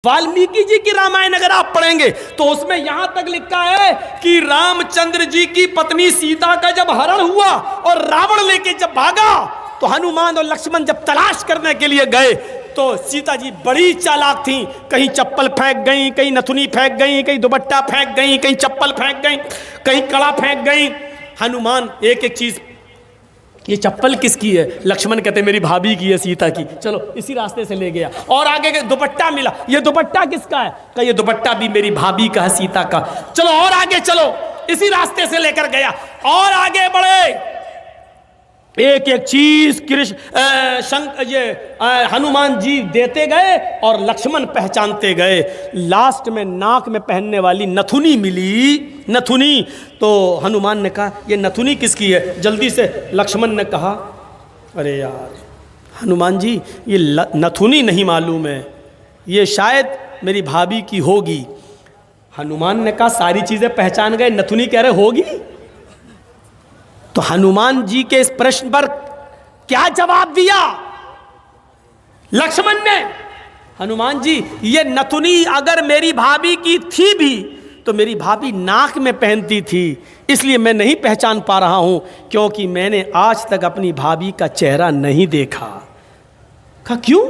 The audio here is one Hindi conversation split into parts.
वाल्मीकि जी की रामायण अगर आप पढ़ेंगे तो उसमें यहां तक लिखा है कि रामचंद्र जी की पत्नी सीता का जब हरण हुआ और रावण लेके जब भागा तो हनुमान और लक्ष्मण जब तलाश करने के लिए गए तो सीता जी बड़ी चालाक थी। कहीं चप्पल फेंक गई, कहीं नथुनी फेंक गई, कहीं दुपट्टा फेंक गई, कहीं चप्पल फेंक गई, कहीं कड़ा फेंक गई। हनुमान एक एक चीज, ये चप्पल किसकी है? लक्ष्मण कहते मेरी भाभी की है, सीता की। चलो इसी रास्ते से ले गया। और आगे के दुपट्टा मिला, ये दुपट्टा किसका है? कहा ये दुपट्टा भी मेरी भाभी का है, सीता का। चलो और आगे चलो, इसी रास्ते से लेकर गया और आगे बढ़े। एक एक चीज हनुमान जी देते गए और लक्ष्मण पहचानते गए। लास्ट में नाक में पहनने वाली नथुनी मिली, नथुनी। तो हनुमान ने कहा ये नथुनी किसकी है? जल्दी से लक्ष्मण ने कहा अरे यार हनुमान जी ये नथुनी नहीं मालूम है, ये शायद मेरी भाभी की होगी। हनुमान ने कहा सारी चीजें पहचान गए, नथुनी कह रहे होगी। तो हनुमान जी के इस प्रश्न पर क्या जवाब दिया लक्ष्मण ने? हनुमान जी ये नथुनी अगर मेरी भाभी की थी भी तो मेरी भाभी नाक में पहनती थी, इसलिए मैं नहीं पहचान पा रहा हूं, क्योंकि मैंने आज तक अपनी भाभी का चेहरा नहीं देखा। कहा क्यों?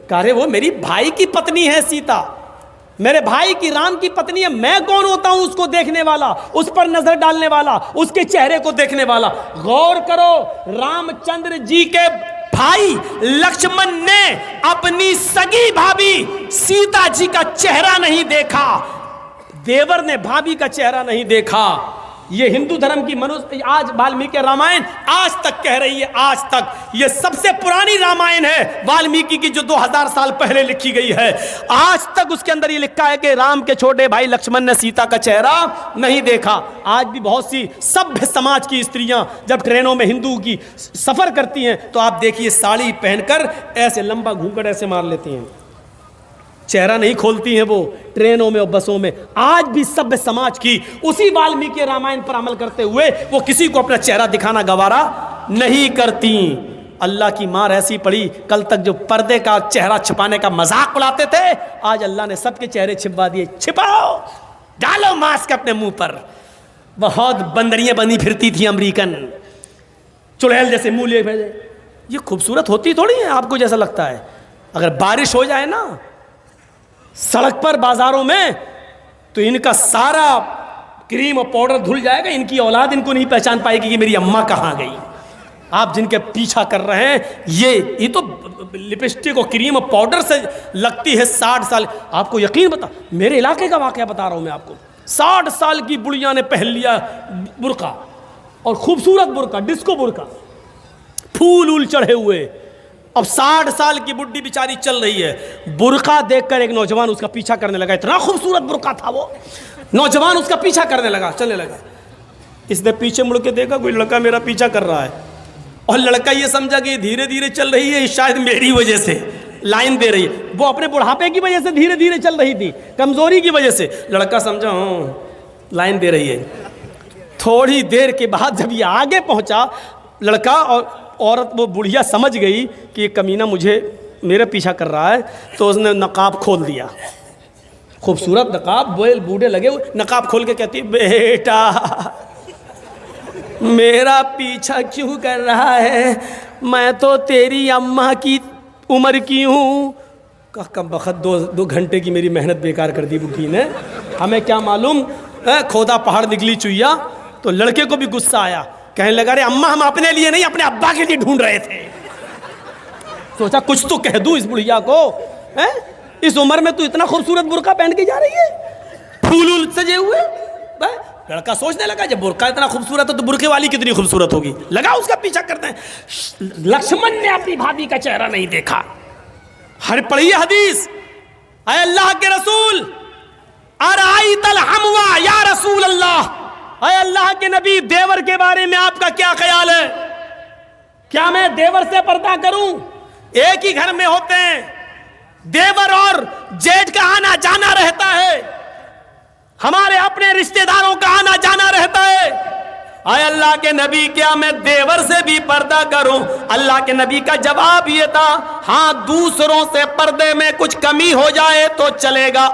कह रहे वो मेरी भाई की पत्नी है सीता, मेरे भाई की राम की पत्नी है। मैं कौन होता हूं उसको देखने वाला, उस पर नजर डालने वाला, उसके चेहरे को देखने वाला? गौर करो, रामचंद्र जी के भाई लक्ष्मण ने अपनी सगी भाभी सीता जी का चेहरा नहीं देखा, देवर ने भाभी का चेहरा नहीं देखा। ये हिंदू धर्म की मनुष्य आज वाल्मीकि रामायण आज तक कह रही है, आज तक ये सबसे पुरानी रामायण है वाल्मीकि की, जो 2000 साल पहले लिखी गई है। आज तक उसके अंदर ये लिखा है कि राम के छोटे भाई लक्ष्मण ने सीता का चेहरा नहीं देखा। आज भी बहुत सी सभ्य समाज की स्त्रियां जब ट्रेनों में हिंदू की सफर करती हैं तो आप देखिए साड़ी पहनकर ऐसे लंबा घूंघट ऐसे मार लेती हैं, चेहरा नहीं खोलती हैं वो ट्रेनों में और बसों में। आज भी सभ्य समाज की उसी वाल्मीकि रामायण पर अमल करते हुए वो किसी को अपना चेहरा दिखाना गवारा नहीं करती। अल्लाह की मार ऐसी पड़ी, कल तक जो पर्दे का चेहरा छिपाने का मजाक उड़ाते थे, आज अल्लाह ने सबके चेहरे छिपा दिए। छिपाओ, डालो मास्क अपने मुंह पर। बहुत बंदरियां बनी फिरती थी अमेरिकन, चुड़ैल जैसे मुंह लिए भेजे। ये खूबसूरत होती थोड़ी है आपको जैसा लगता है। अगर बारिश हो जाए ना सड़क पर बाजारों में तो इनका सारा क्रीम और पाउडर धुल जाएगा, इनकी औलाद इनको नहीं पहचान पाएगी कि मेरी अम्मा कहाँ गई। आप जिनके पीछा कर रहे हैं ये तो लिपस्टिक और क्रीम और पाउडर से लगती है 60 साल। आपको यकीन बता, मेरे इलाके का वाकया बता रहा हूं मैं आपको। 60 साल की बुढ़िया ने पहन लिया बुर्का, और खूबसूरत बुर्का, डिस्को बुर्का, फूल उल चढ़े हुए। अब 60 साल की बुढ़ी बेचारी चल रही है, बुर्का देखकर एक नौजवान उसका पीछा करने लगा। इतना खूबसूरत बुर्का था वो, नौजवान उसका पीछा करने लगा, चलने लगा। इसने पीछे मुड़ के देखा कोई लड़का मेरा पीछा कर रहा है, और लड़का ये समझा कि धीरे धीरे चल रही है, शायद मेरी वजह से लाइन दे रही है। वो अपने बुढ़ापे की वजह से धीरे धीरे चल रही थी, कमजोरी की वजह से। लड़का समझा लाइन दे रही है। थोड़ी देर के बाद जब ये आगे पहुंचा, लड़का और औरत, वो बुढ़िया समझ गई कि ये कमीना मेरे पीछा कर रहा है, तो उसने नकाब खोल दिया। खूबसूरत नकाब, बूढ़े लगे हुए, नकाब खोल के कहती बेटा मेरा पीछा क्यों कर रहा है? मैं तो तेरी अम्मा की उम्र की हूँ। कम बखत 2 घंटे की मेरी मेहनत बेकार कर दी बुढ़ी ने। हमें क्या मालूम खोदा पहाड़ निकली चुईया। तो लड़के को भी गुस्सा आया, कहने लगा अरे अम्मा हम अपने लिए नहीं अपने अब्बा के लिए ढूंढ रहे थे। सोचा कुछ तो कह दूं इस बुढ़िया को, हैं? इस उम्र में तू इतना खूबसूरत बुर्का पहन के जा रही है, फूल सजे हुए। लड़का सोचने लगा जब बुर्का इतना खूबसूरत है तो बुर्के वाली कितनी खूबसूरत होगी, लगा उसका पीछा करते हैं। लक्ष्मण ने अपनी भाभी का चेहरा नहीं देखा। हर पढ़िए हदीस, अय अल्लाह के रसूल अराइतल हमवा या रसूल अल्लाह, अय अल्लाह के नबी देवर के बारे में आपका क्या ख्याल है? क्या मैं देवर से पर्दा करूं? एक ही घर में होते हैं, देवर और जेठ का आना जाना रहता है, हमारे अपने रिश्तेदारों का आना जाना रहता है। आए अल्लाह के नबी, क्या मैं देवर से भी पर्दा करूं? अल्लाह के नबी का जवाब ये था, हाँ, दूसरों से पर्दे में कुछ कमी हो जाए तो चलेगा,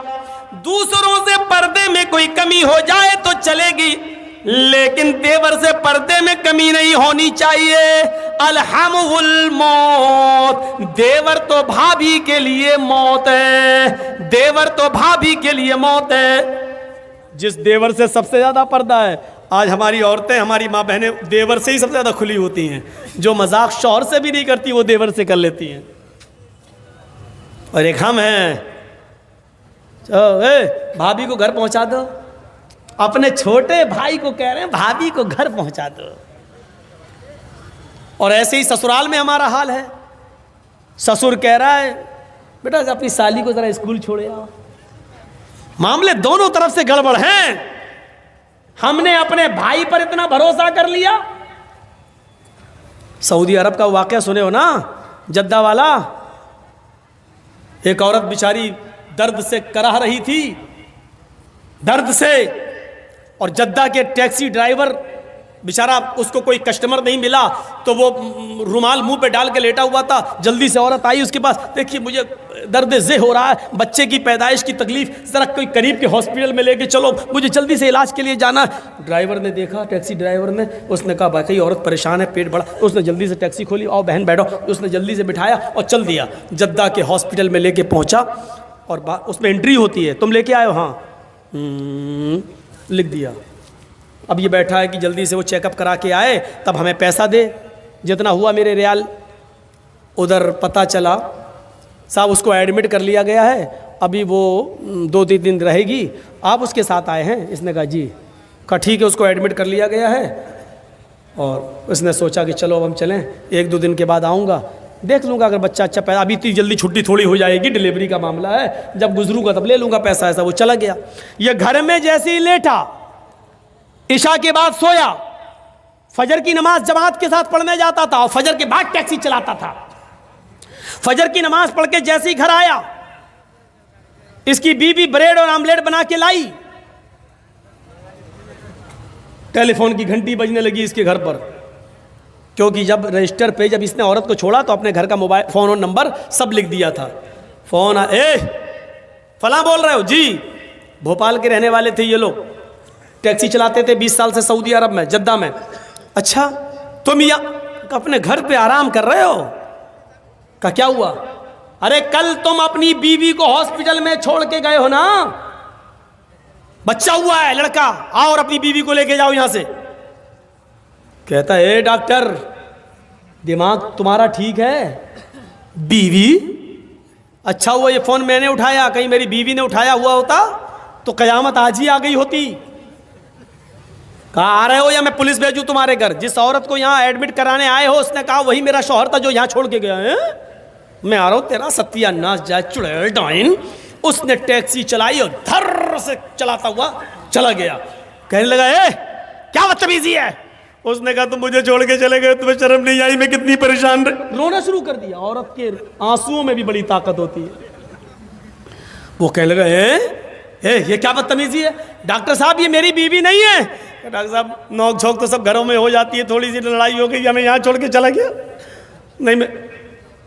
दूसरों से पर्दे में कोई कमी हो जाए तो चलेगी, लेकिन देवर से पर्दे में कमी नहीं होनी चाहिए। अलहमुल मौत, देवर तो भाभी के लिए मौत है, देवर तो भाभी के लिए मौत है। जिस देवर से सबसे ज्यादा पर्दा है, आज हमारी औरतें, हमारी माँ बहनें देवर से ही सबसे ज्यादा खुली होती हैं। जो मजाक शौहर से भी नहीं करती वो देवर से कर लेती हैं। और एक हम हैं, भाभी को घर पहुंचा दो, अपने छोटे भाई को कह रहे हैं भाभी को घर पहुंचा दो। और ऐसे ही ससुराल में हमारा हाल है। ससुर कह रहा है बेटा अपनी साली को जरा स्कूल छोड़े आओ। मामले दोनों तरफ से गड़बड़ हैं। हमने अपने भाई पर इतना भरोसा कर लिया। सऊदी अरब का वाकया सुने हो ना, जद्दा वाला। एक औरत बेचारी दर्द से कराह रही थी, दर्द से, और जद्दा के टैक्सी ड्राइवर बेचारा, उसको कोई कस्टमर नहीं मिला तो वो रुमाल मुंह पे डाल के लेटा हुआ था। जल्दी से औरत आई उसके पास, देखिए मुझे दर्द ज़े हो रहा है, बच्चे की पैदाइश की तकलीफ, ज़रा कोई करीब के हॉस्पिटल में लेके चलो, मुझे जल्दी से इलाज के लिए जाना है। ड्राइवर ने देखा, टैक्सी ड्राइवर ने, उसने कहा भाई औरत परेशान है, पेट बड़ा। उसने जल्दी से टैक्सी खोली, आओ बहन बैठो। उसने जल्दी से बिठाया और चल दिया। जद्दा के हॉस्पिटल में लेके पहुँचा और उसमें एंट्री होती है, तुम लेके आए हो? हाँ, लिख दिया। अब ये बैठा है कि जल्दी से वो चेकअप करा के आए, तब हमें पैसा दे। जितना हुआ मेरे रियाल, उधर पता चला साहब उसको एडमिट कर लिया गया है, अभी वो 2-3 दिन रहेगी, आप उसके साथ आए हैं? इसने कहा जी। कहा ठीक है, उसको एडमिट कर लिया गया है। और उसने सोचा कि चलो अब हम चलें, 1-2 दिन के बाद आऊँगा, देख लूँगा अगर बच्चा अच्छा पैदा, अभी इतनी जल्दी छुट्टी थोड़ी हो जाएगी, डिलीवरी का मामला है, जब गुजरूंगा तब ले लूँगा पैसा। ऐसा वो चला गया। ये घर में जैसे ही लेटा, इशा के बाद सोया, फजर की नमाज जमात के साथ पढ़ने जाता था और फजर के बाद टैक्सी चलाता था। फजर की नमाज पढ़ के जैसे ही घर आया, इसकी बीवी ब्रेड और आमलेट बना के लाई। टेलीफोन की घंटी बजने लगी इसके घर पर, क्योंकि जब रजिस्टर पे जब इसने औरत को छोड़ा तो अपने घर का मोबाइल फ़ोन और नंबर सब लिख दिया था। फ़ोन फलां बोल रहे हो जी? भोपाल के रहने वाले थे ये लोग, टैक्सी चलाते थे 20 साल से सऊदी अरब में, जद्दा में। अच्छा, तुम यहाँ अपने घर पे आराम कर रहे हो? का क्या हुआ? अरे कल तुम अपनी बीवी को हॉस्पिटल में छोड़ के गए हो ना, बच्चा हुआ है लड़का, आओ और अपनी बीवी को लेके जाओ यहां से। कहता है डॉक्टर दिमाग तुम्हारा ठीक है? बीवी? अच्छा हुआ ये फोन मैंने उठाया, कहीं मेरी बीवी ने उठाया हुआ होता तो कयामत आज ही आ गई होती। कहा आ रहे हो या मैं पुलिस भेजूं तुम्हारे घर? जिस औरत को यहाँ एडमिट कराने आए हो उसने कहा वही मेरा शौहर था जो यहाँ छोड़ के गया है। मैं आ रहा हूँ, तेरा सत्यानाश जाए चुड़ैल डाइन। उसने टैक्सी चलाई और धर से चलाता हुआ चला गया। कहने लगा क्या बदतमीजी है? उसने कहा तुम मुझे छोड़ के चले गए, तुम्हें शर्म नहीं आई? मैं कितनी परेशान रही। रोना शुरू कर दिया। औरत के आंसुओं में भी बड़ी ताकत होती है। वो कहने लगा ये क्या बदतमीजी है? डॉक्टर साहब ये मेरी बीवी नहीं है। डॉक्टर साहब नोक झोंक तो सब घरों में हो जाती है, थोड़ी सी लड़ाई हो गई, हमें यहाँ छोड़ के चला गया। नहीं मैं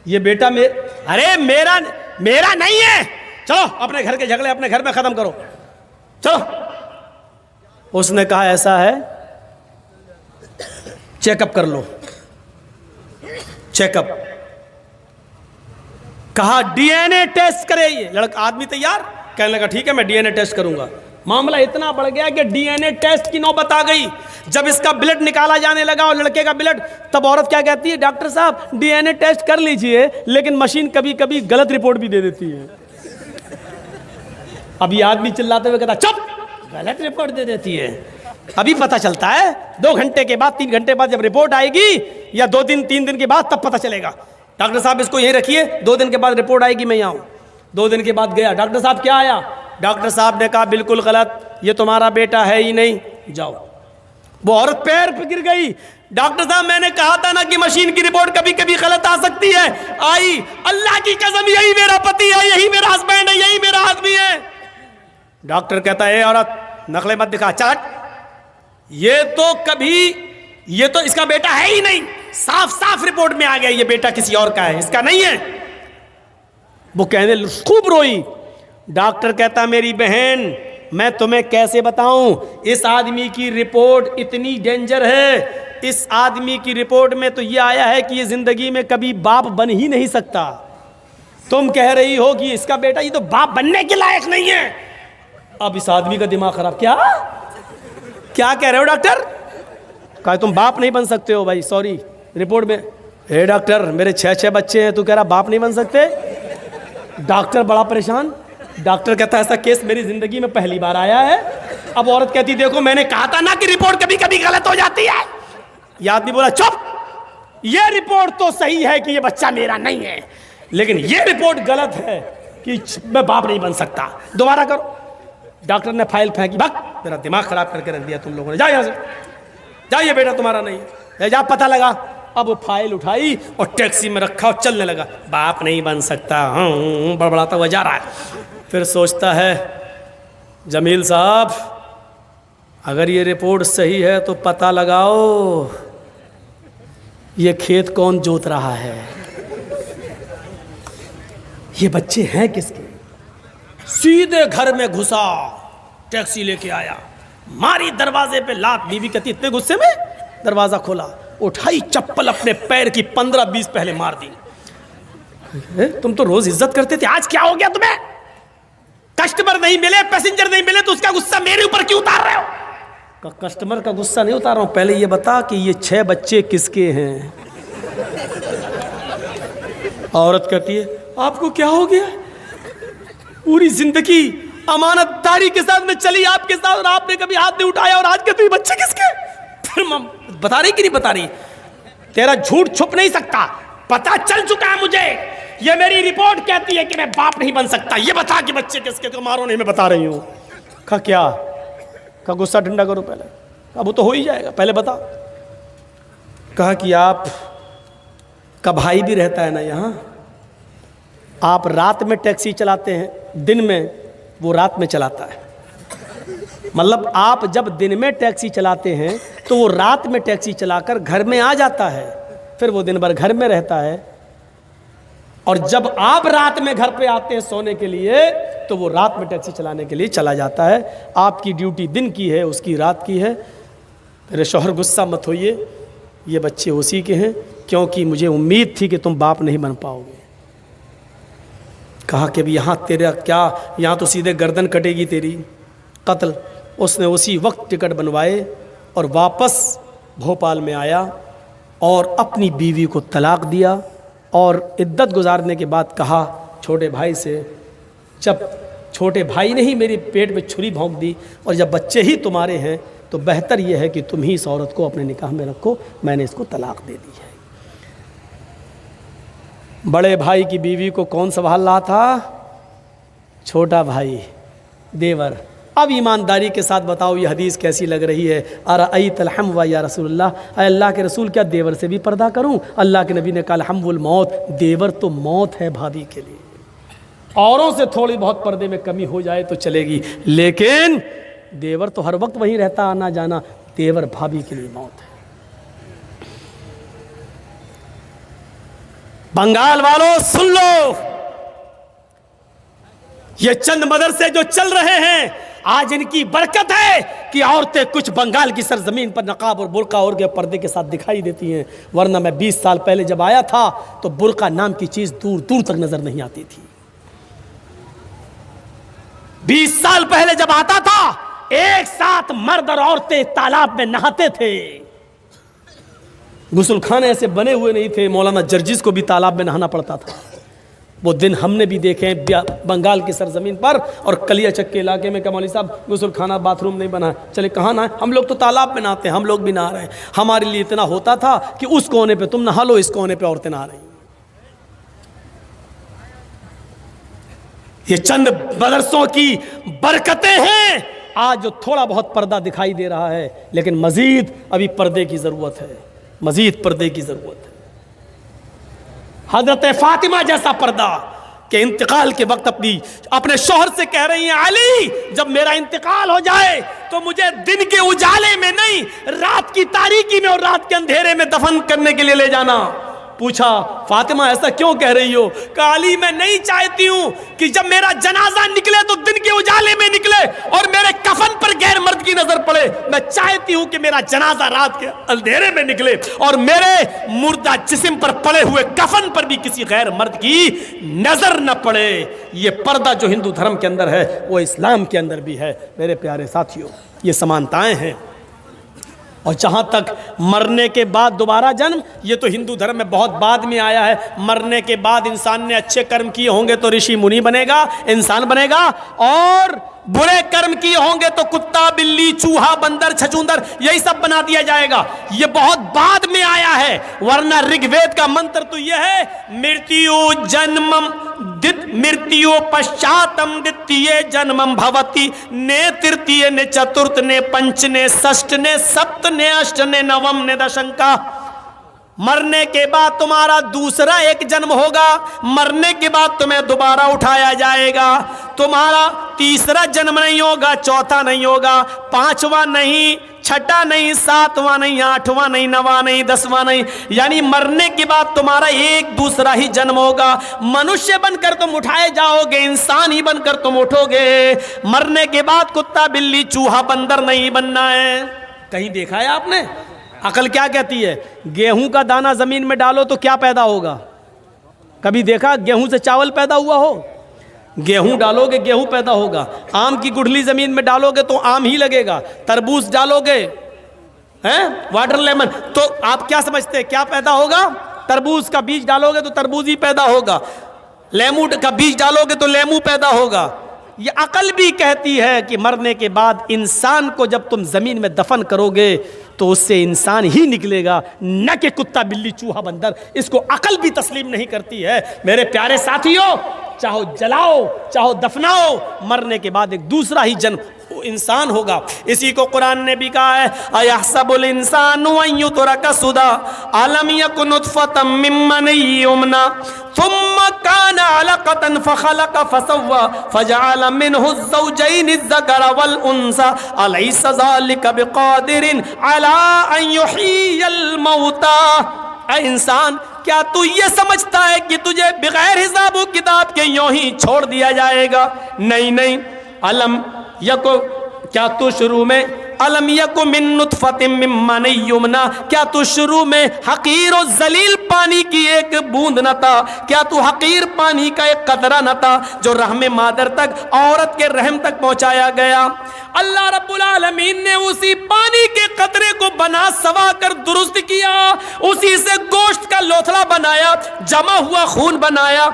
ये बेटा अरे मेरा नहीं है, चलो अपने घर के झगड़े अपने घर में खत्म करो, चलो। उसने कहा ऐसा है, चेकअप कर लो। चेकअप कहा डीएनए टेस्ट करे। ये लड़का आदमी तैयार, कहने लगा ठीक है मैं डीएनए टेस्ट करूंगा। मामला इतना बढ़ गया कि डीएनए टेस्ट की नौबत आ गई। जब इसका ब्लड निकाला जाने लगा और लड़के का ब्लड, तब औरत क्या कहती है? डॉक्टर साहब डीएनए टेस्ट कर लीजिए, लेकिन मशीन कभी कभी गलत रिपोर्ट भी दे देती है। अभी आदमी चिल्लाते हुए कहता चुप, गलत रिपोर्ट दे देती है। अभी पता चलता है 2 घंटे के बाद, 3 घंटे बाद जब रिपोर्ट आएगी, या 2 दिन 3 दिन के बाद, तब पता चलेगा। डॉक्टर साहब इसको यहीं रखिए, 2 दिन के बाद रिपोर्ट आएगी, मैं यहाँ हूँ। 2 दिन के बाद गया, डॉक्टर साहब क्या आया? डॉक्टर साहब ने कहा बिल्कुल गलत, ये तुम्हारा बेटा है ही नहीं, जाओ। वो औरत पैर पे गिर गई। डॉक्टर साहब मैंने कहा था ना कि मशीन की रिपोर्ट कभी कभी गलत आ सकती है। आई, अल्लाह की कसम यही मेरा पति है, यही मेरा हस्बैंड है, यही मेरा आदमी है। डॉक्टर कहता है औरत नखले मत दिखा, चट। ये तो कभी ये तो इसका बेटा है ही नहीं, साफ साफ रिपोर्ट में आ गया ये बेटा किसी और का है, इसका नहीं है। वो कहने खूब रोई। डॉक्टर कहता मेरी बहन मैं तुम्हें कैसे बताऊं, इस आदमी की रिपोर्ट इतनी डेंजर है, इस आदमी की रिपोर्ट में तो ये आया है कि ये जिंदगी में कभी बाप बन ही नहीं सकता। तुम कह रही हो कि इसका बेटा ये तो बाप बनने के लायक नहीं है। अब इस आदमी का दिमाग खराब। क्या क्या कह रहे हो डॉक्टर? कहा तुम बाप नहीं बन सकते हो। भाई सॉरी, रिपोर्ट में हे डॉक्टर मेरे 6 बच्चे हैं, तू कह रहा बाप नहीं बन सकते। डॉक्टर बड़ा परेशान। डॉक्टर कहता है ऐसा केस मेरी जिंदगी में पहली बार आया है। अब औरत कहती देखो मैंने कहा था ना कि रिपोर्ट कभी कभी गलत हो जाती है। यह आदमी बोला चुप, यह रिपोर्ट तो सही है कि यह बच्चा मेरा नहीं है, लेकिन यह रिपोर्ट गलत है कि मैं बाप नहीं बन सकता। दोबारा करो। डॉक्टर ने फाइल फेंकी। भाग, मेरा दिमाग खराब करके रख दिया तुम लोगों ने, जाओ यहां से, जाइए बेटा तुम्हारा नहीं है, जा पता लगा। अब वो फाइल उठाई और टैक्सी में रखा और चलने लगा। बाप नहीं बन सकता, बड़बड़ाता हुआ जा रहा है। फिर सोचता है जमील साहब अगर ये रिपोर्ट सही है तो पता लगाओ ये खेत कौन जोत रहा है, ये बच्चे हैं किसके। सीधे घर में घुसा, टैक्सी लेके आया, मारी दरवाजे पे लात। बीवी कहती इतने गुस्से में दरवाजा खोला, उठाई चप्पल अपने पैर की 15-20 पहले मार दी। तुम तो रोज इज्जत करते थे, आज क्या हो गया तुम्हें? कस्टमर नहीं मिले, पैसेंजर नहीं मिले तो उसका गुस्सा मेरे ऊपर क्यों उतार रहे हो? कस्टमर का गुस्सा नहीं उतार रहा हूं, पहले ये बता कि ये 6 बच्चे किसके हैं। औरत कहती है आपको क्या हो गया? पूरी जिंदगी अमानतदारी के साथ में चली आपके साथ और आपने कभी हाथ नहीं उठाया और आज के तो ये बच्चे किसके? फिर बता रही कि नहीं बता रही? तेरा झूठ छुप नहीं सकता, पता चल चुका है मुझे। ये मेरी रिपोर्ट कहती है कि मैं बाप नहीं बन सकता, ये बता कि बच्चे किसके। तो मारो नहीं, मैं बता रही हूं। कहा क्या? कहा गुस्सा ठंडा करो पहले। अब वो तो हो ही जाएगा, पहले बता। कहा कि आप का भाई भी रहता है ना यहाँ, आप रात में टैक्सी चलाते हैं, दिन में वो रात में चलाता है। मतलब आप जब दिन में टैक्सी चलाते हैं तो वो रात में टैक्सी चलाकर घर में आ जाता है, फिर वो दिन भर घर में रहता है। और जब आप रात में घर पे आते हैं सोने के लिए तो वो रात में टैक्सी चलाने के लिए चला जाता है। आपकी ड्यूटी दिन की है, उसकी रात की है। मेरे शौहर गुस्सा मत होइए, ये बच्चे उसी के हैं, क्योंकि मुझे उम्मीद थी कि तुम बाप नहीं बन पाओगे। कहा कि अभी यहाँ तेरा क्या, यहाँ तो सीधे गर्दन कटेगी तेरी, कत्ल। उसने उसी वक्त टिकट बनवाए और वापस भोपाल में आया और अपनी बीवी को तलाक दिया। और इद्दत गुजारने के बाद कहा छोटे भाई से, जब छोटे भाई ने ही मेरी पेट में छुरी भोंक दी और जब बच्चे ही तुम्हारे हैं तो बेहतर यह है कि तुम ही इस औरत को अपने निकाह में रखो, मैंने इसको तलाक दे दी है। बड़े भाई की बीवी को कौन संभाल रहा था? छोटा भाई, देवर। अब ईमानदारी के साथ बताओ ये हदीस कैसी लग रही है? अरअयतल हम्व या रसूलल्लाह, अल्लाह के रसूल क्या देवर से भी पर्दा करूं? अल्लाह के नबी ने कहा हम्वुल मौत, देवर तो मौत है भाभी के लिए। औरों से थोड़ी बहुत पर्दे में कमी हो जाए तो चलेगी, लेकिन देवर तो हर वक्त वहीं रहता, आना जाना। देवर भाभी के लिए मौत है। बंगाल वालों सुन लो, ये चंद मदरसे जो चल रहे हैं आज इनकी बरकत है कि औरतें कुछ बंगाल की सरजमीन पर नकाब और बुर्का और के पर्दे के साथ दिखाई देती हैं। वरना मैं 20 साल पहले जब आया था तो बुर्का नाम की चीज दूर दूर तक नजर नहीं आती थी। 20 साल पहले जब आता था एक साथ मर्द और औरतें तालाब में नहाते थे। गुसलखाने ऐसे बने हुए नहीं थे, मौलाना जर्जिस को भी तालाब में नहाना पड़ता था। वो दिन हमने भी देखे हैं बंगाल की सरजमीन पर। और कलियाचक के इलाके में, क्या मौलवी साहब गुसलखाना बाथरूम नहीं बना, चले कहाँ नहाए? हम लोग तो तालाब में नहाते हैं, हम लोग भी नहा रहे हैं। हमारे लिए इतना होता था कि उस कोने पे तुम नहा लो, इस कोने पे औरतें नहा रही। ये चंद मदरसों की बरकतें हैं आज जो थोड़ा बहुत पर्दा दिखाई दे रहा है, लेकिन मजीद अभी पर्दे की जरूरत है, मजीद पर्दे की जरूरत है। हजरत फातिमा जैसा पर्दा, कि इंतकाल के वक्त अपने शौहर से कह रही हैं, अली जब मेरा इंतकाल हो जाए तो मुझे दिन के उजाले में नहीं, रात की तारीकी में और रात के अंधेरे में दफन करने के लिए ले जाना। पूछा, फातिमा ऐसा क्यों कह रही हो? कहा, अली मैं नहीं चाहती हूं कि जब मेरा जनाजा निकले तो दिन के उजाले में निकले और मेरे कफन पर गैर मर्द की नजर पड़े। मैं चाहती हूं कि मेरा जनाजा रात के अंधेरे में निकले और मेरे मुर्दा जिस्म पर पड़े हुए कफन पर भी किसी गैर मर्द की नजर न पड़े। ये पर्दा जो हिंदू धर्म के अंदर है वो इस्लाम के अंदर भी है। मेरे प्यारे साथियों, ये समानताएं हैं। और जहाँ तक मरने के बाद दोबारा जन्म, ये तो हिंदू धर्म में बहुत बाद में आया है। मरने के बाद इंसान ने अच्छे कर्म किए होंगे तो ऋषि मुनि बनेगा, इंसान बनेगा, और बुरे कर्म किए होंगे तो कुत्ता, बिल्ली, चूहा, बंदर, छछूंदर, यही सब बना दिया जाएगा। ये बहुत बाद में आया है, वरना ऋग्वेद का मंत्र तो यह है, मृत्यु जन्मम मृत्यु पश्चातम द्वितीय जन्मम भवति, ने तृतीय ने चतुर्थ ने पंच ने षष्ठ ने सप्त ने अष्ट ने नवम ने दशंका। मरने के बाद तुम्हारा दूसरा एक जन्म होगा, मरने के बाद तुम्हें दोबारा उठाया जाएगा। तुम्हारा तीसरा जन्म नहीं होगा, चौथा नहीं होगा, पांचवा नहीं, छठा नहीं, सातवां नहीं, आठवां नहीं, नवा नहीं, दसवां नहीं, यानी मरने के बाद तुम्हारा एक दूसरा ही जन्म होगा। मनुष्य बनकर तुम उठाए जाओगे, इंसान ही बनकर तुम उठोगे। मरने के बाद कुत्ता, बिल्ली, चूहा, बंदर नहीं बनना है। कहीं देखा है आपने? अकल क्या कहती है? गेहूं का दाना जमीन में डालो तो क्या पैदा होगा? कभी देखा गेहूं से चावल पैदा हुआ हो? गेहूं डालोगे गेहूं पैदा होगा। आम की गुठली जमीन में डालोगे तो आम ही लगेगा। तरबूज डालोगे, हैं, वाटर लेमन, तो आप क्या समझते हैं क्या पैदा होगा? तरबूज का बीज डालोगे तो तरबूज ही पैदा होगा। लेमू का बीज डालोगे तो लेमू पैदा होगा। ये अकल भी कहती है कि मरने के बाद इंसान को जब तुम जमीन में दफन करोगे तो उससे इंसान ही निकलेगा, न कि कुत्ता, बिल्ली, चूहा, बंदर। इसको अकल भी तस्लीम नहीं करती है। मेरे प्यारे साथियों, चाहो जलाओ चाहो दफनाओ, मरने के बाद एक दूसरा ही जन्म इंसान होगा। इसी को कुरान ने भी कहा है, अयहसबुल इंसानु अन युतरका सुदा अलम यकुन नुतफतम मिन मनी युमना थुम्मा काना अलकतन फखलक फसव्वा फजअल मिनहु ज़ौजैन अज़्ज़करा वल उन्सा अलैसा ज़ालिका बिक़ादिरिन अला अन युहियल मौता। ऐ इंसान, क्या तू ये समझता है कि तुझे बगैर हिसाब व किताब के यूं ही छोड़ दिया जाएगा? नहीं नहीं। अलम यको, क्या तू शुरू में अलम यको मिन नुतफतिम मिन मनी युमना, क्या तू शुरू में हकीर और जलील पानी की एक बूंद न था? क्या तू हकीर पानी का एक कतरा न था जो रहम मादर तक, औरत के रहम तक पहुंचाया गया? अल्लाह रब्बुल आलमीन ने उसी पानी के कतरे को बना सवा कर दुरुस्त किया, उसी से गोश्त का लोथड़ा बनाया, जमा हुआ खून बनाया,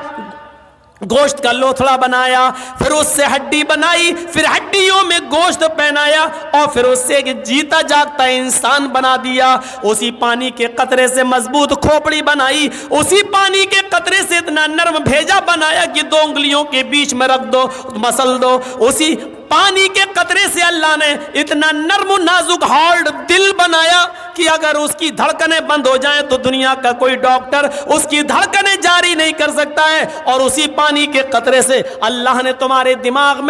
गोश्त का लोथड़ा बनाया, फिर उससे हड्डी बनाई, फिर हड्डियों में गोश्त पहनाया और फिर उससे एक जीता जागता इंसान बना दिया। उसी पानी के कतरे से मजबूत खोपड़ी बनाई, उसी पानी के कतरे से इतना नर्म भेजा बनाया कि 2 उंगलियों के बीच में रख दो, मसल दो। उसी पानी के कतरे से अल्लाह ने इतना नर्म नाजुक हार्ड दिल बनाया कि अगर उसकी धड़कनें बंद हो जाएं तो दुनिया का कोई डॉक्टर उसकी धड़कनें जारी नहीं कर सकता है। और उसी पानी के कतरे से अल्लाह ने तुम्हारे दिमाग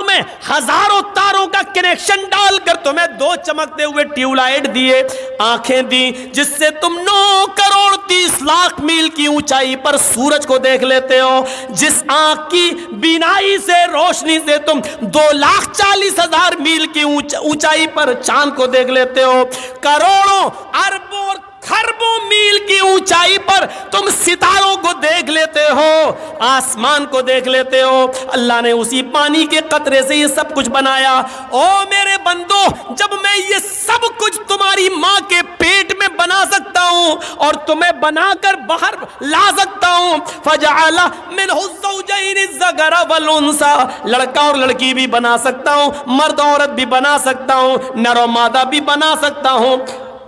में हजारों तारों का कनेक्शन डालकर तुम्हें 2 चमकते हुए ट्यूबलाइट दिए, आंखें दी, जिससे तुम 9 करोड़ 30 लाख मील की ऊंचाई पर सूरज को देख लेते हो। जिस आंख की बीनाई से, रोशनी से तुम 2,40,000 मील की ऊंचाई पर चांद को देख लेते हो। करोड़ों अरबों खरबों मील की ऊंचाई पर तुम सितारों को देख लेते हो, आसमान को देख लेते हो। अल्लाह ने उसी पानी के कतरे से ये सब कुछ बनाया। ओ मेरे बंदो, जब मैं ये सब कुछ तुम्हारी माँ के पेट में बना सकता हूँ और तुम्हें बनाकर बाहर ला सकता हूँ, फजअल मिनहु ज़ौजैन अज़्ज़करा वल उन्सा, लड़का और लड़की भी बना सकता हूँ, मर्द औरत भी बना सकता हूँ, नर और मादा भी बना सकता हूँ,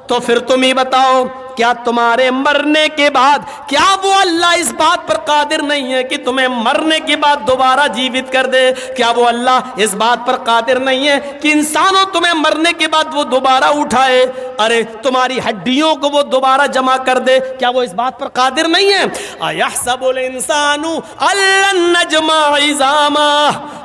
तो फिर तुम ही बताओ क्या तुम्हारे मरने के बाद, क्या वो अल्लाह इस बात पर कादिर नहीं है कि तुम्हें मरने के बाद दोबारा जीवित कर दे? क्या वो अल्लाह इस बात पर कादिर नहीं है कि इंसानों तुम्हें मरने के बाद वो दोबारा उठाए, अरे तुम्हारी हड्डियों को वो दोबारा जमा कर दे? क्या वो इस बात पर कादिर नहीं है? अयहसबुल इंसानु अल्लन नजमा इज़ामा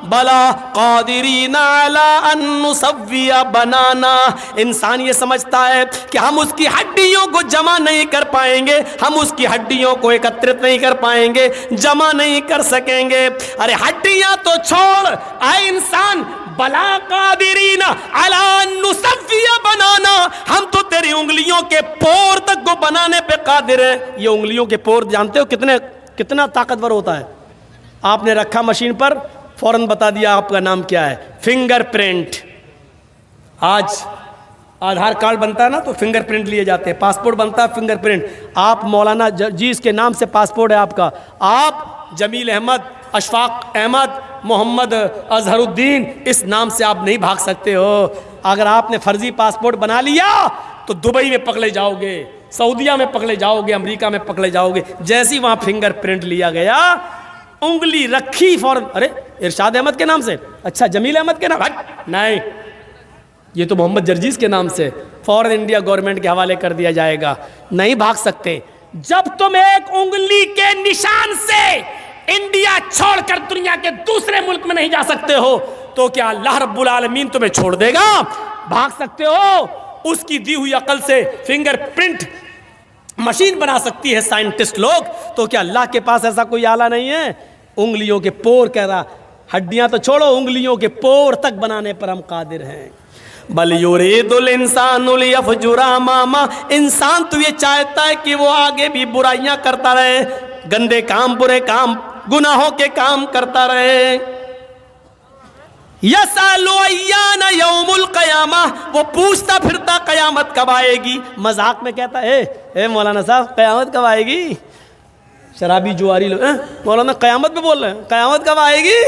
बला कादिरीना अला अन नुसव्विया बनाना। इंसान ये समझता है कि हम उसकी हड्डियों को जमा नहीं कर पाएंगे, हम उसकी हड्डियों को एकत्रित नहीं कर पाएंगे, जमा नहीं कर सकेंगे। अरे हड्डियां तो छोड़, आए इंसान, बला कादिरीना अला नुसव्विया बनाना, हम तो तेरी उंगलियों के पोर तक को बनाने पे कादिर हैं। ये उंगलियों के पोर जानते हो कितना ताकतवर होता है? आपने रखा मशीन पर, फौरन बता दिया आपका नाम क्या है, फिंगरप्रिंट। आज आधार कार्ड बनता है ना तो फिंगरप्रिंट लिए जाते हैं, पासपोर्ट बनता है फिंगरप्रिंट। आप मौलाना जीस के नाम से पासपोर्ट है आपका, आप जमील अहमद, अशफाक अहमद, मोहम्मद अजहरुद्दीन, इस नाम से आप नहीं भाग सकते हो। अगर आपने फर्जी पासपोर्ट बना लिया तो दुबई में पकड़े जाओगे, सऊदीया में पकड़े जाओगे, अमेरिका में पकड़े जाओगे। जैसे ही वहाँ फिंगरप्रिंट लिया गया, उंगली रखी फौरन, अरे इरशाद अहमद के नाम से, अच्छा जमील अहमद के नाम, नहीं ये तो मोहम्मद जर्जीस के नाम से, फौरन इंडिया गवर्नमेंट के हवाले कर दिया जाएगा। नहीं भाग सकते। जब तुम एक उंगली के निशान से इंडिया छोड़कर दुनिया के दूसरे मुल्क में नहीं जा सकते हो, तो क्या अल्लाह रब्बुल आलमीन तुम्हें छोड़ देगा? भाग सकते हो। उसकी दी हुई अकल से फिंगरप्रिंट मशीन बना सकती है साइंटिस्ट लोग, तो क्या अल्लाह के पास ऐसा कोई आला नहीं है? उंगलियों के पोर, कह रहा हड्डियां तो छोड़ो, उंगलियों के पोर तक बनाने पर हम कादिर हैं। बल युरीदुल इंसानु लियफजुरा मामा, इंसान तो ये चाहता है कि वो आगे भी बुराइयां करता रहे, गंदे काम, बुरे काम, गुनाहों के काम करता रहे। यसअलु अय्याना यौमुल क़यामा, वो पूछता फिरता कयामत कब आएगी। मजाक में कहता है ए मौलाना साहब कयामत कब आएगी? शराबी जुआरी लोग मौलाना कयामत में बोल रहे हैं, कयामत कब आएगी?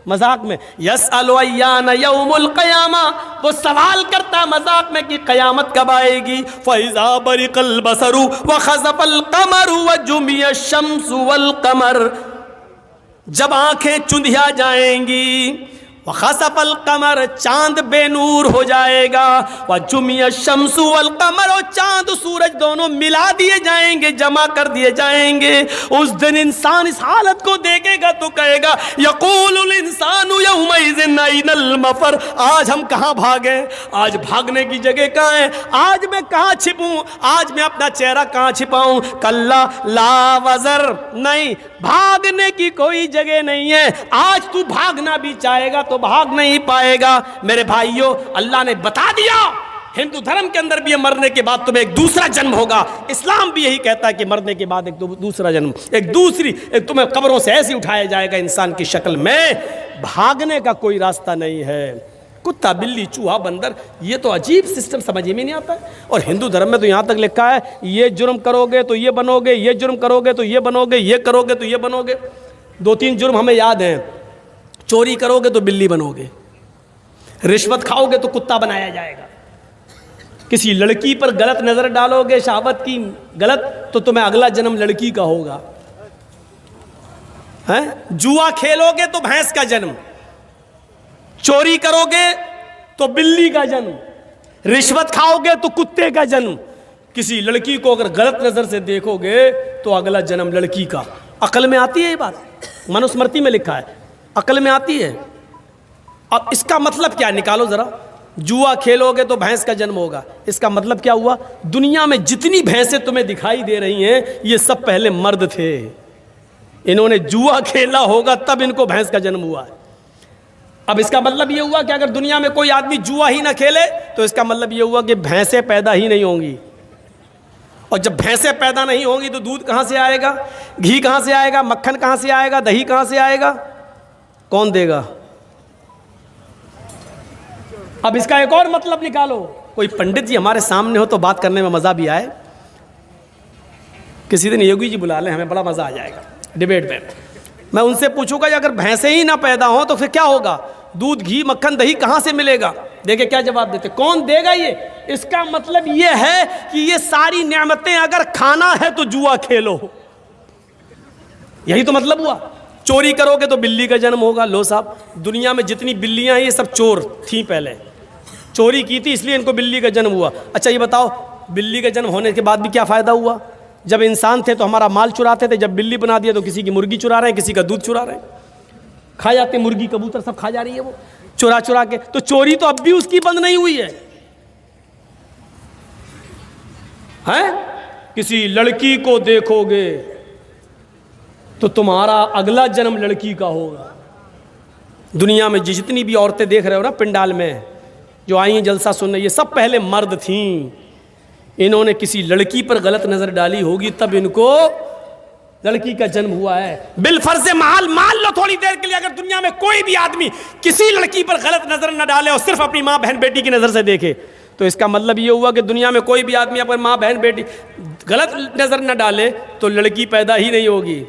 मजाक में। यसअलु अय्याना यौमुल क़यामा, वो सवाल करता मजाक में कि कयामत कब आएगी। फ़इज़ा बरिक़ल बसरु व ख़ज़फ़ल क़मरु व जुमिय शम्सु वल क़मर, जब आंखें चुंधिया जाएंगी, व ख़सफ़ल क़मर, चांद बेनूर हो जाएगा, व जुमिय शम्सु वल क़मर, और चांद सूरज दोनों मिला दिए जाएंगे, जमा कर दिए जाएंगे। उस दिन इंसान इस हालत को देखेगा तो कहेगा यक़ूलुल इंसानु यौमइज़िन अय्नल मफ़र, आज हम कहाँ भागें? आज भागने की जगह कहाँ है? आज मैं कहाँ छिपूं? आज मैं अपना चेहरा कहाँ छिपाऊं? कल्ला ला वज़र, नहीं, भागने की कोई जगह नहीं है। आज तू भागना भी चाहेगा तो भाग नहीं पाएगा। मेरे भाइयों, अल्लाह ने बता दिया हिंदू धर्म के अंदर भी मरने के बाद तुम्हें एक दूसरा जन्म होगा। इस्लाम भी यही कहता है कि मरने के बाद एक दूसरा जन्म, एक तुम्हें कब्रों से ऐसे उठाया जाएगा इंसान की शक्ल में। भागने का कोई रास्ता नहीं है। कुत्ता, बिल्ली, चूहा, बंदर, ये तो अजीब सिस्टम समझ में नहीं आता है। और हिंदू धर्म में तो यहाँ तक लिखा है ये जुर्म करोगे तो ये बनोगे, ये जुर्म करोगे तो ये बनोगे, ये करोगे तो ये बनोगे। 2-3 जुर्म हमें याद हैं। चोरी करोगे तो बिल्ली बनोगे, रिश्वत खाओगे तो कुत्ता बनाया जाएगा, किसी लड़की पर गलत नजर डालोगे, शहावत की गलत, तो तुम्हें अगला जन्म लड़की का होगा। हैं? जुआ खेलोगे तो भैंस का जन्म, चोरी करोगे तो बिल्ली का जन्म, रिश्वत खाओगे तो कुत्ते का जन्म, किसी लड़की को अगर गलत नजर से देखोगे तो अगला जन्म लड़की का। अकल में आती है ये बात? मनुस्मृति में लिखा है, अकल में आती है। अब इसका मतलब क्या, निकालो जरा। जुआ खेलोगे तो भैंस का जन्म होगा, इसका मतलब क्या हुआ? दुनिया में जितनी भैंसें तुम्हें दिखाई दे रही हैं ये सब पहले मर्द थे। इन्होंने जुआ खेला होगा तब इनको भैंस का जन्म हुआ है। अब इसका मतलब ये हुआ कि अगर दुनिया में कोई आदमी जुआ ही ना खेले तो इसका मतलब ये हुआ कि भैंसें पैदा ही नहीं होंगी। और जब भैंसें पैदा नहीं होंगी तो दूध कहाँ से आएगा, घी कहाँ से आएगा, मक्खन कहाँ से आएगा, दही कहाँ से आएगा, कौन देगा? अब इसका एक और मतलब निकालो। कोई पंडित जी हमारे सामने हो तो बात करने में मज़ा भी आए। किसी दिन योगी जी बुला लें, हमें बड़ा मज़ा आ जाएगा डिबेट में। मैं उनसे पूछूंगा कि अगर भैंसें ही ना पैदा हो तो फिर क्या होगा, दूध, घी, मक्खन, दही कहाँ से मिलेगा? देखे क्या जवाब देते, कौन देगा ये? इसका मतलब ये है कि ये सारी नेमतें अगर खाना है तो जुआ खेलो, यही तो मतलब हुआ। चोरी करोगे तो बिल्ली का जन्म होगा। लो साहब, दुनिया में जितनी बिल्लियां हैं ये सब चोर थी, पहले चोरी की थी इसलिए इनको बिल्ली का जन्म हुआ। अच्छा ये बताओ, बिल्ली का जन्म होने के बाद भी क्या फ़ायदा हुआ? जब इंसान थे तो हमारा माल चुराते थे, जब बिल्ली बना दिया तो किसी की मुर्गी चुरा रहे हैं, किसी का दूध चुरा रहे हैं, खा जाते मुर्गी कबूतर सब खा जा रही है वो चुरा चुरा के। तो चोरी तो अब भी उसकी बंद नहीं हुई है। हैं? किसी लड़की को देखोगे तो तुम्हारा अगला जन्म लड़की का होगा। दुनिया में जितनी भी औरतें देख रहे हो ना पंडाल में जो आई हैं जलसा सुनने, ये सब पहले मर्द थीं। इन्होंने किसी लड़की पर गलत नजर डाली होगी तब इनको लड़की का जन्म हुआ है। बिलफर्ज महल मान लो थोड़ी देर के लिए, अगर दुनिया में कोई भी आदमी किसी लड़की पर गलत नजर न डाले और सिर्फ अपनी माँ बहन बेटी की नजर से देखे, तो इसका मतलब ये हुआ कि दुनिया में कोई भी आदमी अगर माँ बहन बेटी गलत नजर न डाले तो लड़की पैदा ही नहीं होगी,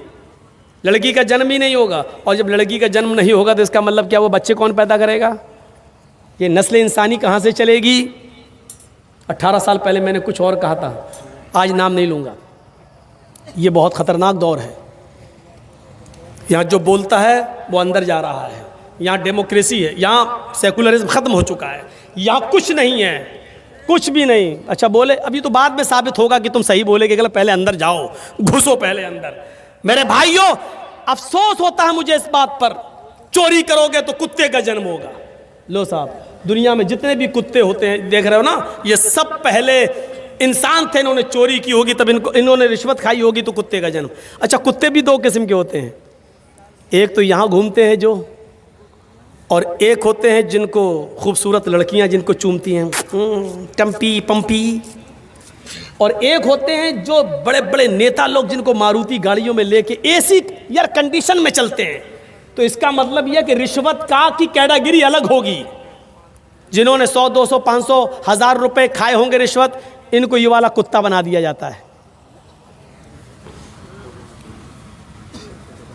लड़की का जन्म ही नहीं होगा। और जब लड़की का जन्म नहीं होगा तो इसका मतलब क्या, वो बच्चे कौन पैदा करेगा? ये नस्ल इंसानी कहाँ से चलेगी? 18 साल पहले मैंने कुछ और कहा था, आज नाम नहीं लूँगा। ये बहुत ख़तरनाक दौर है। यहाँ जो बोलता है वो अंदर जा रहा है। यहाँ डेमोक्रेसी है, यहाँ सेकुलरिज्म ख़त्म हो चुका है, यहाँ कुछ नहीं है, कुछ भी नहीं। अच्छा बोले, अभी तो बाद में साबित होगा कि तुम सही बोले कि गलत। पहले अंदर जाओ, घुसो पहले अंदर। मेरे भाइयों, अफसोस होता है मुझे इस बात पर, चोरी करोगे तो कुत्ते का जन्म होगा। लो साहब, दुनिया में जितने भी कुत्ते होते हैं देख रहे हो ना, ये सब पहले इंसान थे, इन्होंने चोरी की होगी तब इन्होंने रिश्वत खाई होगी तो कुत्ते का जन्म। अच्छा, कुत्ते भी दो किस्म के होते हैं, एक तो यहाँ घूमते हैं जो, और एक होते हैं जिनको खूबसूरत लड़कियाँ जिनको चूमती हैं टम्पी पंपी, और एक होते हैं जो बड़े बड़े नेता लोग जिनको मारुति गाड़ियों में लेके एसी एयर कंडीशन में चलते हैं। तो इसका मतलब यह कि रिश्वत का की कैटेगरी अलग होगी। जिन्होंने 100, 200, 500, 1000 रुपए खाए होंगे रिश्वत, इनको ये वाला कुत्ता बना दिया जाता है।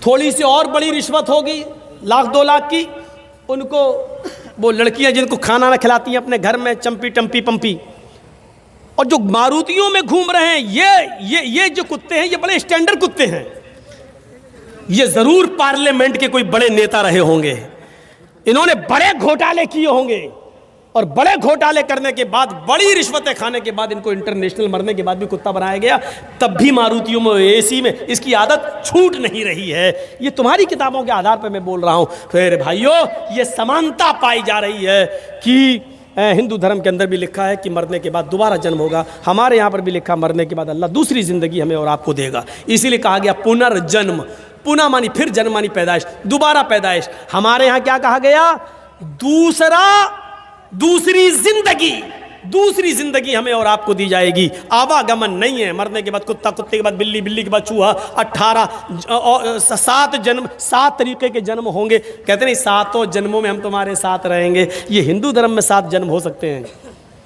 थोड़ी सी और बड़ी रिश्वत होगी 1,00,000, 2,00,000 की, उनको वो लड़कियां जिनको खाना ना खिलाती हैं अपने घर में, चंपी टम्पी पंपी। और जो मारुतियों में घूम रहे हैं ये जो कुत्ते हैं, ये बड़े स्टैंडर्ड कुत्ते हैं। ये जरूर पार्लियामेंट के कोई बड़े नेता रहे होंगे, इन्होंने बड़े घोटाले किए होंगे, और बड़े घोटाले करने के बाद, बड़ी रिश्वतें खाने के बाद इनको इंटरनेशनल मरने के बाद भी कुत्ता बनाया गया। तब भी मारुतियों में, एसी में इसकी आदत छूट नहीं रही है। ये तुम्हारी किताबों के आधार पर मैं बोल रहा हूं। फिर भाइयों, ये समानता पाई जा रही है कि हिंदू धर्म के अंदर भी लिखा है कि मरने के बाद दोबारा जन्म होगा। हमारे यहाँ पर भी लिखा, मरने के बाद अल्लाह दूसरी ज़िंदगी हमें और आपको देगा। इसीलिए कहा गया पुनर्जन्म। पुनः मानी फिर, जन्म मानी पैदाइश, दोबारा पैदाइश। हमारे यहाँ क्या कहा गया? दूसरी जिंदगी हमें और आपको दी जाएगी। आवागमन नहीं है। मरने के बाद कुत्ता, कुत्ते के बाद बिल्ली, बिल्ली के बाद चूहा, 7 जन्म, 7 तरीके के जन्म होंगे। कहते नहीं 7 जन्मों में हम तुम्हारे साथ रहेंगे। ये हिंदू धर्म में 7 जन्म हो सकते हैं,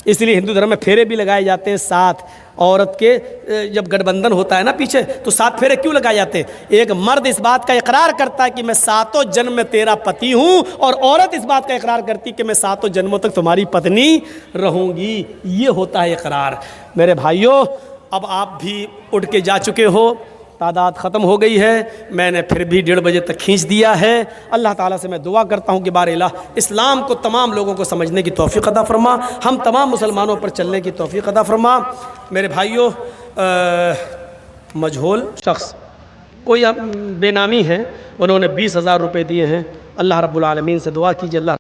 इसलिए हिंदू धर्म में फेरे भी लगाए जाते हैं 7। औरत के जब गठबंधन होता है ना पीछे, तो 7 फेरे क्यों लगाए जाते हैं? एक मर्द इस बात का इकरार करता है कि मैं 7 जन्म में तेरा पति हूं, और औरत इस बात का इकरार करती है कि मैं 7 जन्मों तक तुम्हारी पत्नी रहूंगी। ये होता है इकरार। मेरे भाइयों, अब आप भी उठ के जा चुके हो, तादाद ख़त्म हो गई है, मैंने फिर भी 1:30 बजे तक खींच दिया है। अल्लाह ताला से मैं दुआ करता हूँ कि बार इलाह इस्लाम को तमाम लोगों को समझने की तौफ़ीक़ अता फरमा, हम तमाम मुसलमानों पर चलने की तौफ़ीक़ अता फरमा। मेरे भाइयों, मजहूल शख्स कोई बेनामी है, उन्होंने 20,000 रुपये दिए हैं। अल्लाह रब्बुल आलमीन से दुआ कीजिए, अल्लाह